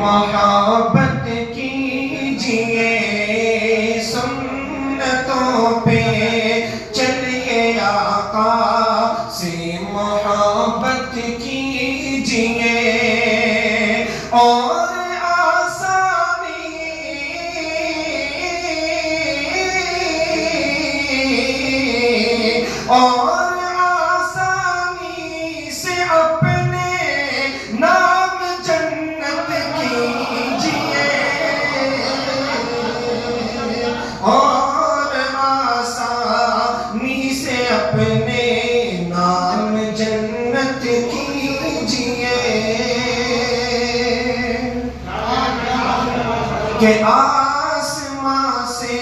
मोहब्बत कीजिए, सुन्नतों पे चलिए, आका से मोहब्बत कीजिए और आसानी से अपने नाम जन्नत कीजिए और आसानी से अपने नाम जन्नत कीजिए कि आसमां से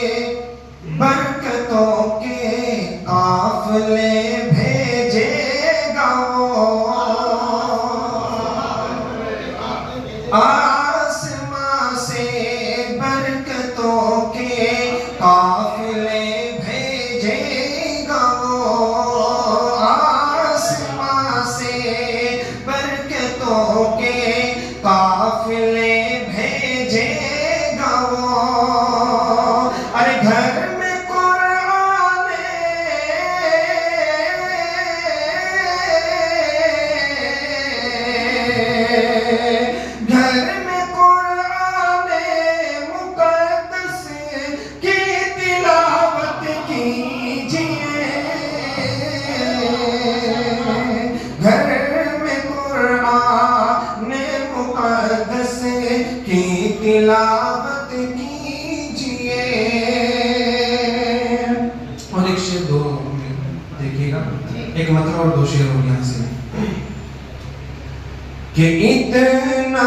बरकतों के काफिले भेजेगा वो, आसमां से बरकतों के काफिले भेजेगा वो, आसमां से बरकतों के काफिले भेजेगा वो। अरे घर में कुरान मुक़द्दस की तिलावत कीजिए, घर में कुरान मुक़द्दस की तिलावत कीजिए। और एक शेर दो देखिएगा, एक मतलब और दो शेर हो यहाँ से कि इतना